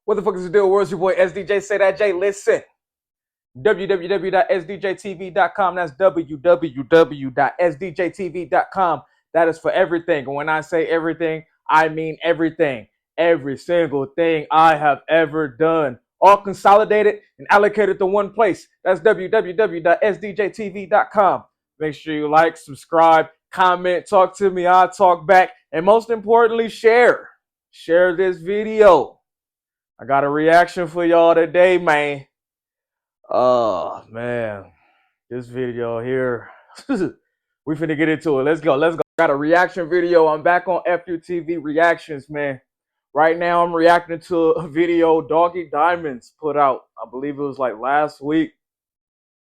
What the fuck is the deal? Where's your boy SDJ? Say that Jay. Listen. www.sdjtv.com. That's www.sdjtv.com. That is for everything. And when I say everything, I mean everything. Every single thing I have ever done. All consolidated and allocated to one place. That's www.sdjtv.com. Make sure you like, subscribe, comment, talk to me. I'll talk back. And most importantly, share. Share this video. I got a reaction for y'all today, man. Oh, man. This video here. We finna get into it. Let's go. Got a reaction video. I'm back on EFF YOU TV reactions, man. Right now, I'm reacting to a video Doggie Diamonds put out. I believe it was like last week.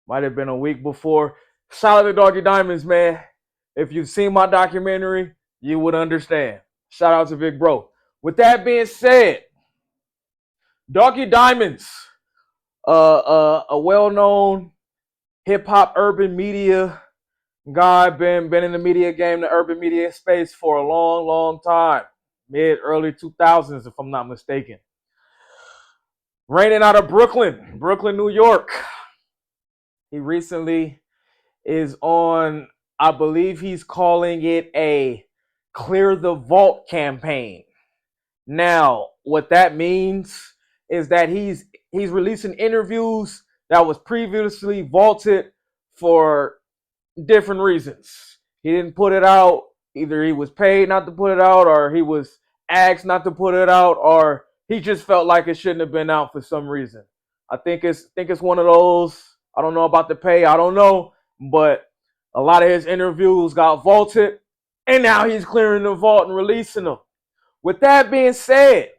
Might have been a week before. Shout out to Doggie Diamonds, man. If you've seen my documentary, you would understand. Shout out to Big Bro. With that being said, Doggie Diamonds, a well-known hip-hop urban media guy, been in the media game, the urban media space for a long time. Early 2000s, if I'm not mistaken. Reigning out of Brooklyn, New York. He recently is on, I believe he's calling it a Clear the Vault campaign. Now, what that means is that he's releasing interviews that was previously vaulted for different reasons. He didn't put it out. Either he was paid not to put it out, or he was asked not to put it out, or he just felt like it shouldn't have been out for some reason. I think it's one of those. I don't know about the pay. I don't know, but a lot of his interviews got vaulted, and now he's clearing the vault and releasing them. With that being said,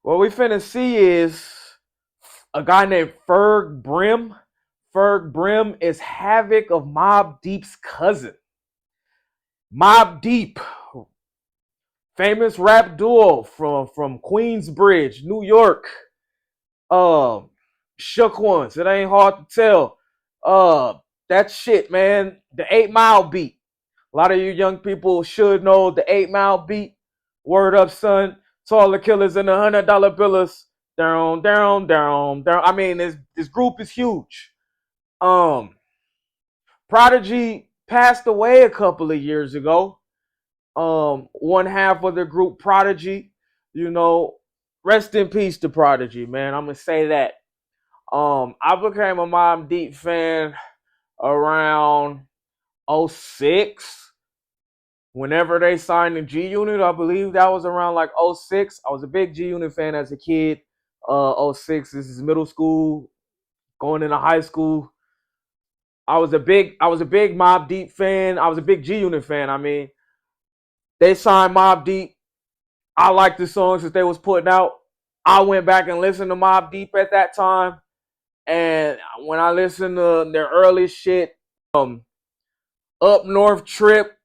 what we finna see is a guy named Ferg Brim. Ferg Brim is Havoc of Mobb Deep's cousin. Mobb Deep, famous rap duo from Queensbridge, New York. Shook Ones. It ain't hard to tell. That shit, man. The 8 Mile beat. A lot of you young people should know the 8 Mile beat. Word up, son. To all the killers and the $100 billers. Down. I mean, this group is huge. Prodigy passed away a couple of years ago. One half of the group, Prodigy, you know, rest in peace to Prodigy, man. I'm gonna say that. I became a Mobb Deep fan around 06. Whenever they signed the G Unit, I believe that was around like 06. I was a big G Unit fan as a kid. 06, this is middle school, going into high school. I was a big Mobb Deep fan. I was a big G Unit fan. I mean, they signed Mobb Deep. I liked the songs that they was putting out. I went back and listened to Mobb Deep at that time. And when I listened to their early shit, Up North Trip,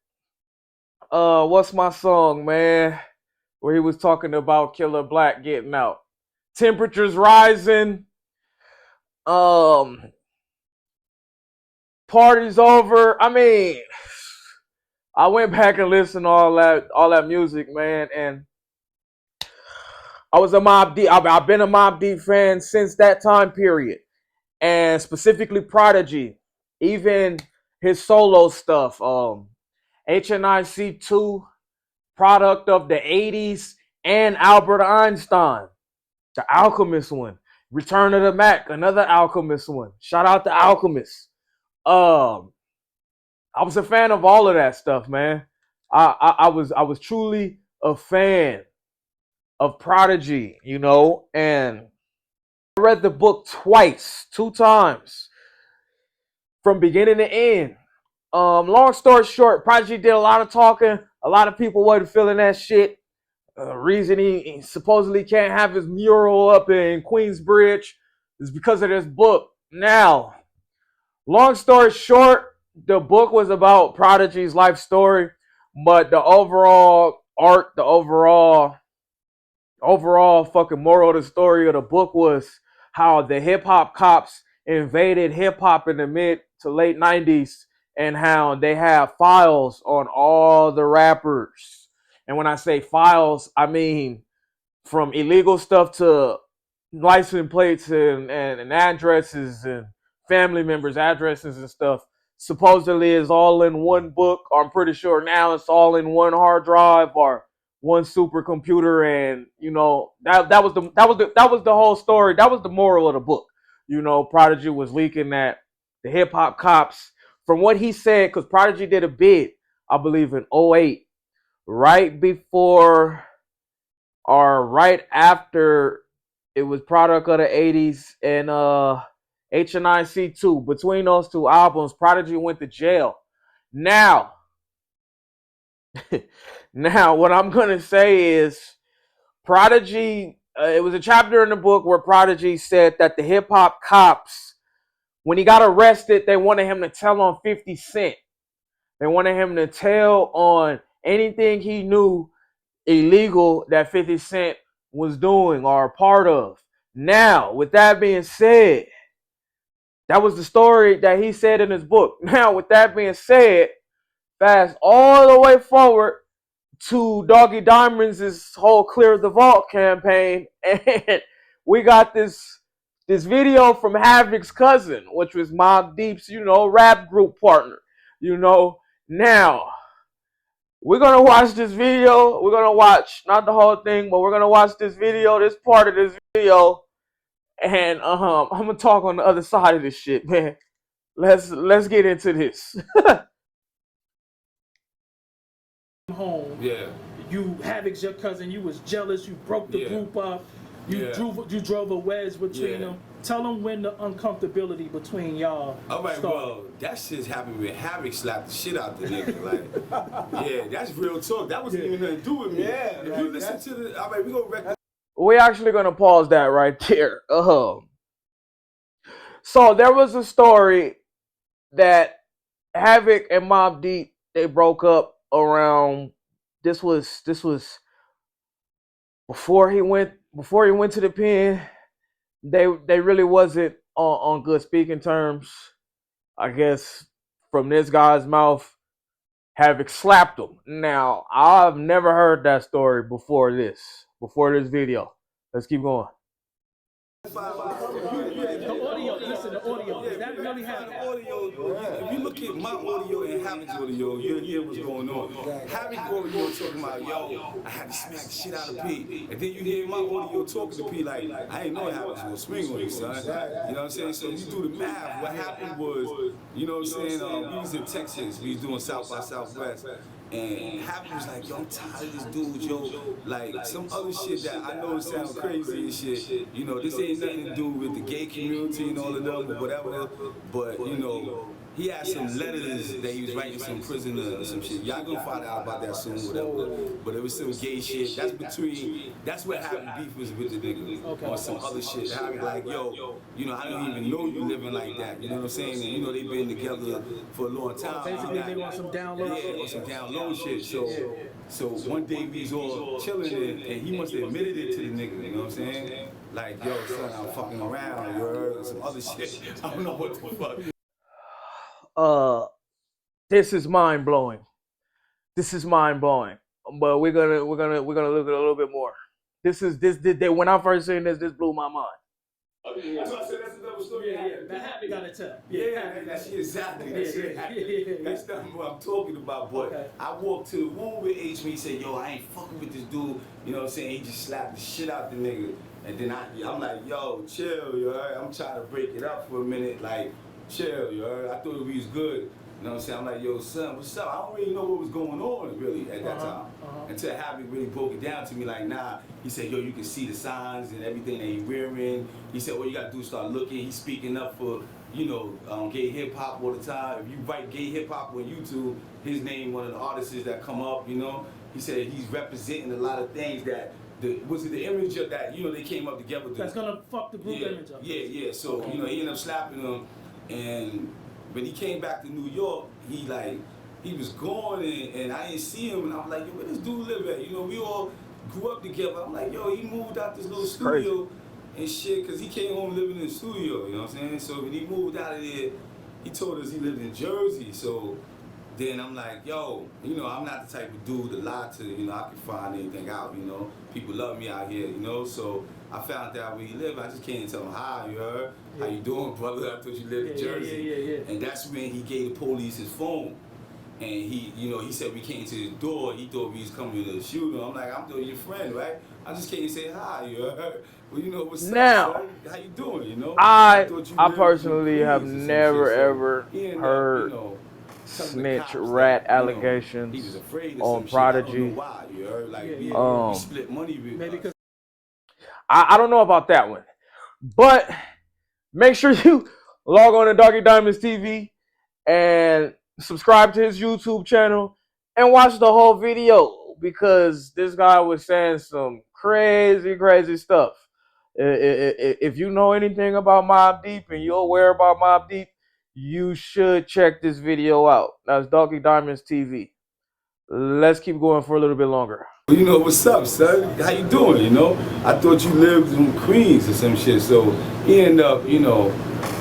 what's my song, man? Where he was talking about Killer Black getting out. Temperatures Rising. Party's Over. I mean, I went back and listened to all that music, man, and I was a Mobb Deep. I've been a Mobb Deep fan since that time period, and specifically Prodigy, even his solo stuff. HNIC2, product of the 80s, and Albert Einstein, the Alchemist one. Return of the Mac, another Alchemist one. Shout out to Alchemist. I was a fan of all of that stuff, man. I was truly a fan of Prodigy, you know, and I read the book twice, 2 times, from beginning to end. Long story short, Prodigy did a lot of talking. A lot of people wasn't feeling that shit. Reason he supposedly can't have his mural up in Queensbridge is because of this book. Now, long story short, the book was about Prodigy's life story, but the overall art, the overall fucking moral of the story of the book was how the hip-hop cops invaded hip-hop in the mid to late 90s, and how they have files on all the rappers. And when I say files, I mean from illegal stuff to license plates and addresses and family members' addresses and stuff. Supposedly is all in one book. I'm pretty sure now it's all in one hard drive or one supercomputer, and you know that was the whole story. That was the moral of the book. You know, Prodigy was leaking that the hip hop cops, from what he said, because Prodigy did a bid, I believe in '08, right before or right after it was product of the '80s and H&IC2. Between those two albums, Prodigy went to jail. Now, now what I'm gonna say is Prodigy. It was a chapter in the book where Prodigy said that the hip hop cops, when he got arrested, they wanted him to tell on 50 Cent. They wanted him to tell on anything he knew illegal that 50 Cent was doing or a part of. Now, with that being said, that was the story that he said in his book. Now, with that being said, fast all the way forward to Doggie Diamonds' whole Clear the Vault campaign, and we got this video from Havoc's cousin, which was Mobb Deep's, rap group partner. Now we're gonna watch this video. We're gonna watch not the whole thing, but we're gonna watch this video, this part of this video, and I'm gonna talk on the other side of this shit, man. Let's get into this. Home. Yeah. You Havoc's your cousin. You was jealous. You broke the group up. You drove a wedge between them. Tell them when the uncomfortability between y'all. All right, started. well, that shit's happened when Havoc slapped the shit out the nigga. Like, yeah, that's real talk. That wasn't even nothing to do with me. Yeah, if you listen to the, all right, we gonna record. We're actually gonna pause that right there. So there was a story that Havoc and Mobb Deep, they broke up around. This was before he went to the pen. They really wasn't on good speaking terms. I guess from this guy's mouth, Havoc slapped him. Now, I've never heard that story before this video. Let's keep going. The audio, listen, the audio. Yeah, That really happened. If you look at my audio and Havoc's audio, you'll hear what's going on. Havoc audio talking about, yo, I had to smack the shit out of P. And then you hear my audio talking to P like, I ain't know Havoc's gonna swing on you, son. You know what I'm saying? So you do the math. What happened was, you know what I'm saying? We was in Texas. We was doing South by Southwest. And Havoc was like, yo, I'm tired of this dude, yo. Like, some other shit that I know sounds crazy and shit. You know, this ain't nothing to do with the gay community and all of them or whatever. But, you know, he had some letters that he was writing some prisoner or some shit. Y'all gonna find out about that soon, whatever. But it was some gay shit. That's what happened beef was with the nigga. Okay. Or some other shit. Havoc like, yo, you know, I don't even know you living like that. You know what I'm saying? And, you know, they've been together for a long time. Basically, they want some down low shit. Yeah, or some down low shit. So one day we was all chilling and he must have admitted it to the nigga, you know what I'm saying? Like, yo, son, I'm fucking around, you heard? Some other shit. I don't know what the fuck. This is mind blowing. But we're gonna look at a little bit more. This when I first seen this blew my mind. Okay, that's what I said. That's another story. Yeah. That Happy gotta tell. That's exactly. That's not what I'm talking about. But I walked to the room with H. He said, "Yo, I ain't fucking with this dude." You know what I'm saying? He just slapped the shit out the nigga. And then I'm like, "Yo, chill, yo. I'm trying to break it up for a minute. Like, chill, yo. I thought we was good." You know what I'm saying? I'm like, yo, son, what's up? I don't really know what was going on, really, at that time. Until Happy really broke it down to me, like, nah. He said, yo, you can see the signs and everything that he's wearing. He said, all you gotta do is start looking. He's speaking up for, you know, gay hip-hop all the time. If you write gay hip-hop on YouTube, his name, one of the artists that come up, you know. He said he's representing a lot of things that, was it the image of that, you know, they came up together. That's gonna fuck the group image up. Yeah. So, you know, he ended up slapping him, and when he came back to New York, he was gone and I didn't see him, and I'm like, yo, where this dude live at? You know, we all grew up together. I'm like, yo, he moved out this little studio and shit, cause he came home living in the studio, you know what I'm saying? So when he moved out of there, he told us he lived in Jersey. So Then I'm like, yo, you know, I'm not the type of dude to lie to, you know, I can find anything out, you know. People love me out here, you know, so I found out where you live. I just came and tell him, hi, you heard? How you doing, brother? I thought you lived in Jersey. And that's when he gave the police his phone. And he, you know, he said we came to his door. He thought we was coming to shoot him. I'm like, I'm doing your friend, right? I just came and say hi, you heard? Well, you know, what's up, son? How you doing, you know? I thought you personally have Queens or some never shit, so ever he ended up, heard you know, snitch rat allegations he was afraid of on some Prodigy. Shit. I don't know why, you heard? Like, we split money with maybe because I don't know about that one. But make sure you log on to Doggie Diamonds TV and subscribe to his YouTube channel and watch the whole video, because this guy was saying some crazy stuff. If you know anything about Mobb Deep and you're aware about Mobb Deep, you should check this video out. That's Doggie Diamonds TV. Let's keep going for a little bit longer. You know, what's up, son? How you doing, you know? I thought you lived in Queens or some shit. So he ended up, you know,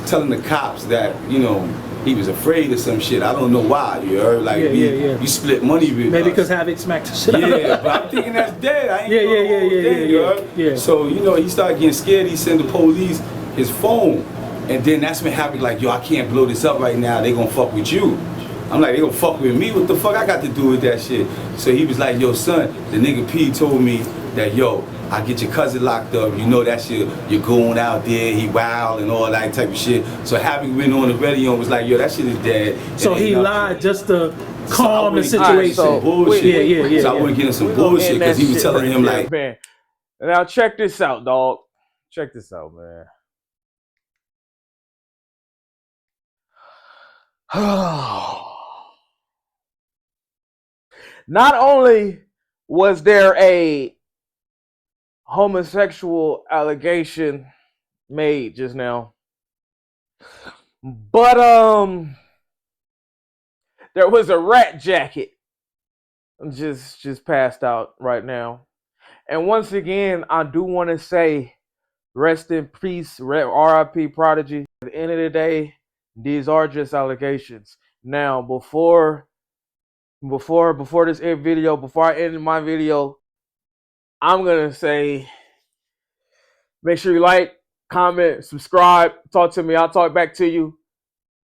telling the cops that, you know, he was afraid of some shit. I don't know why, you heard? Like, we split money with maybe us. because Havoc smacked the shit out of him. Yeah, but I'm thinking that's dead. I ain't Yeah. So, you know, he started getting scared. He sent the police his phone. And then that's when Havoc like, yo, I can't blow this up right now. They gonna fuck with you. I'm like, they gonna fuck with me? What the fuck I got to do with that shit? So he was like, yo, son, the nigga P told me that, yo, I get your cousin locked up. You know that shit. You're going out there. He wild and all that type of shit. So Havoc went on the radio and was like, yo, that shit is dead. So he lied just to calm the situation. Right, so bullshit. So I wouldn't get in some bullshit because he was telling him like, man. Now check this out, dog. Check this out, man. Not only was there a homosexual allegation made just now, but there was a rat jacket just passed out right now. And once again, I do want to say rest in peace, R.I.P. Prodigy. At the end of the day, these are just allegations. Now, before this video, before I end my video, I'm gonna say, make sure you like, comment, subscribe, talk to me, I'll talk back to you,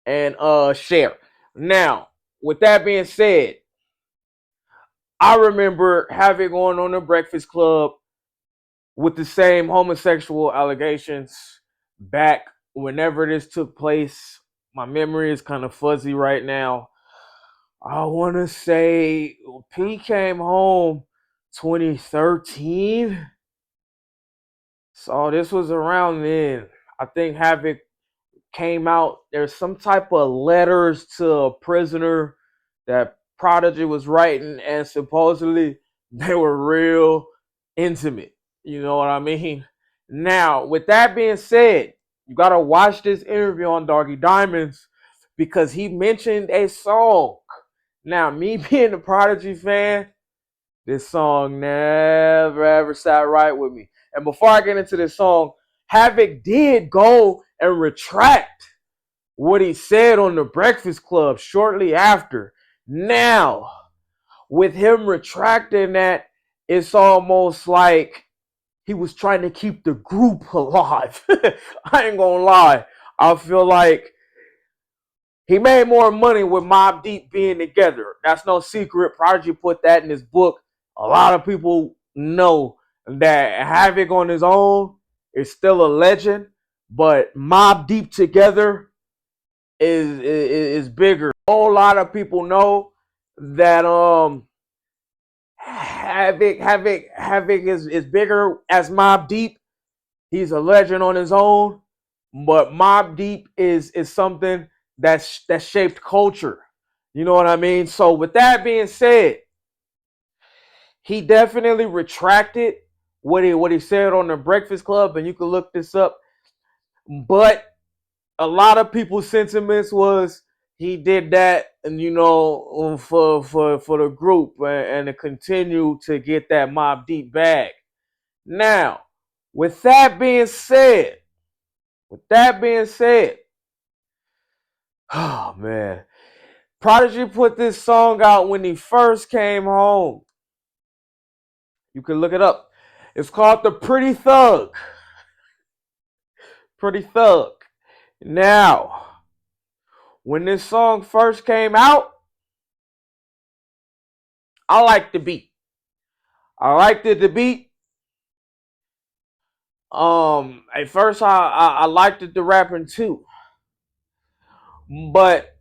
and share. Now, with that being said, I remember having going on the Breakfast Club with the same homosexual allegations back whenever this took place. My memory is kind of fuzzy right now. I want to say P came home 2013. So this was around then. I think Havoc came out. There's some type of letters to a prisoner that Prodigy was writing, and supposedly they were real intimate. You know what I mean? Now, with that being said, you got to watch this interview on Doggie Diamonds because he mentioned a song. Now, me being a Prodigy fan, this song never ever sat right with me. And before I get into this song, Havoc did go and retract what he said on the Breakfast Club shortly after. Now, with him retracting that, it's almost like he was trying to keep the group alive. I ain't gonna lie. I feel like he made more money with Mobb Deep being together. That's no secret. Prodigy put that in his book. A lot of people know that Havoc on his own is still a legend, but Mobb Deep together is bigger. A whole lot of people know that Havoc is bigger as Mobb Deep. He's a legend on his own, but Mobb Deep is something that shaped culture. You know what I mean? So with that being said, he definitely retracted what he said on the Breakfast Club, and you can look this up. But a lot of people's sentiments was he did that, and you know, for the group and to continue to get that Mobb Deep bag. Now, with that being said, oh man, Prodigy put this song out when he first came home. You can look it up. It's called The Pretty Thug. Pretty Thug. Now, when this song first came out, I liked the beat. I liked the beat. At first I liked the rapping too. But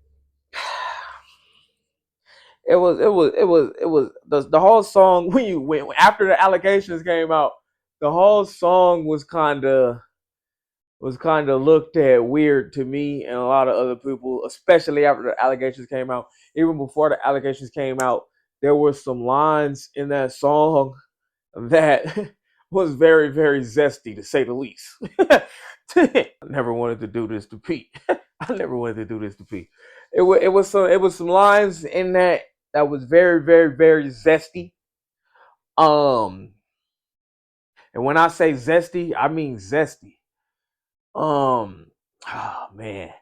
it was the whole song when after the allegations came out, the whole song was kind of looked at weird to me and a lot of other people, especially after the allegations came out. Even before the allegations came out, there were some lines in that song that was very, very zesty, to say the least. I never wanted to do this to Pete. I never wanted to do this to Pete. It was some lines in that was very, very, very zesty. And when I say zesty, I mean zesty. Oh man,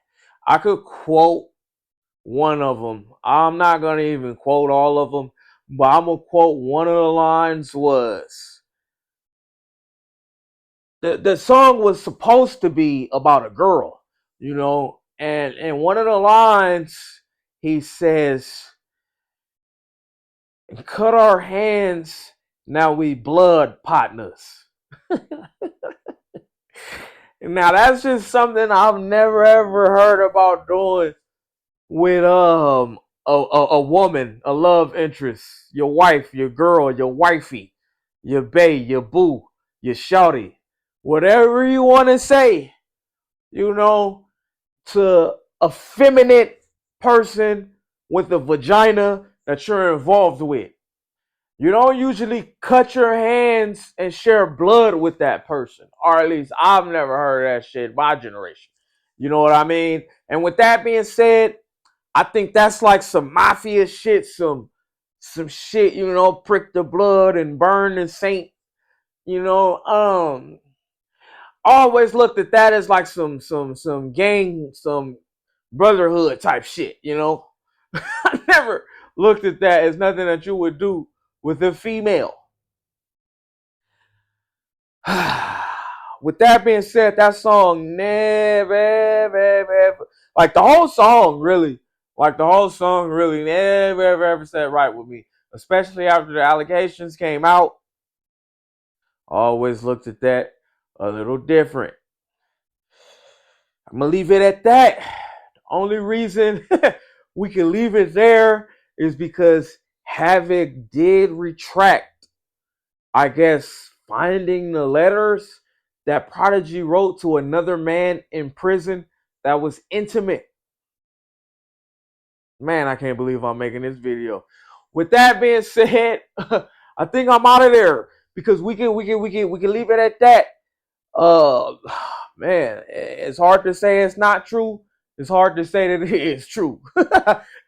I could quote one of them. I'm not gonna even quote all of them, but I'm gonna quote one of the lines. Was the song was supposed to be about a girl, you know, and one of the lines he says, "Cut our hands, now we blood partners." Now that's just something I've never ever heard about doing with a woman, a love interest, your wife, your girl, your wifey, your bae, your boo, your shawty, whatever you want to say, you know, to a feminine person with a vagina that you're involved with. You don't usually cut your hands and share blood with that person. Or at least I've never heard of that shit in my generation. You know what I mean? And with that being said, I think that's like some mafia shit, some shit, you know, prick the blood and burn the saint. You know, I always looked at that as like some gang, some brotherhood type shit, you know. I never looked at that as nothing that you would do with a female. With that being said, that song never, like the whole song really never ever sat right with me. Especially after the allegations came out. I always looked at that a little different. I'm gonna leave it at that. The only reason we can leave it there is because Havoc did retract, I guess, finding the letters that Prodigy wrote to another man in prison that was intimate. Man, I can't believe I'm making this video. With that being said, I think I'm out of there because we can leave it at that. Man, it's hard to say it's not true. It's hard to say that it is true.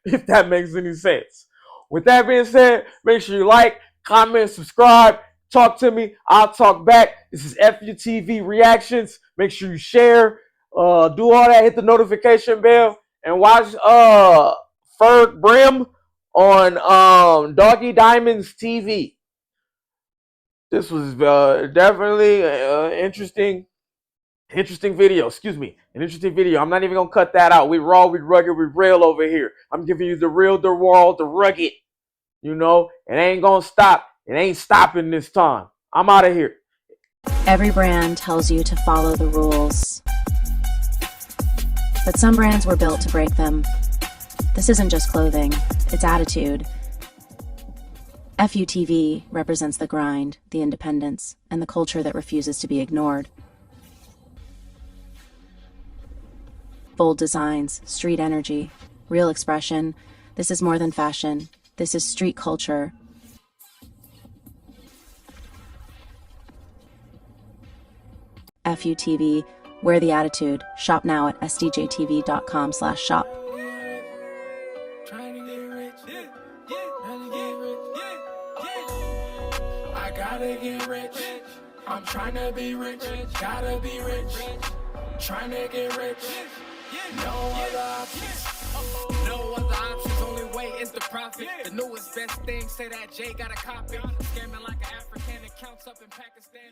If that makes any sense. With that being said, make sure you like, comment, subscribe, talk to me. I'll talk back. This is EFF YOU TV reactions. Make sure you share, do all that, hit the notification bell, and watch Ferg Brim on Doggie Diamonds TV. This was definitely interesting video. Excuse me, an interesting video. I'm not even gonna cut that out. We raw, we rugged, we real over here. I'm giving you the real, the raw, the rugged. You know, it ain't gonna stop. It ain't stopping this time. I'm out of here. Every brand tells you to follow the rules, but some brands were built to break them. This isn't just clothing, it's attitude. EFF YOU TV represents the grind, the independence, and the culture that refuses to be ignored. Bold designs, street energy, real expression. This is more than fashion. This is street culture. EFF YOU TV, wear the attitude. Shop now at sdjtv.com/shop. I gotta get rich. I'm trying to be rich. Gotta be rich. Trying to get rich. No other options. No other options. profit. The newest best thing, say that Jay got a copy. Scamming like an African that counts up in Pakistan.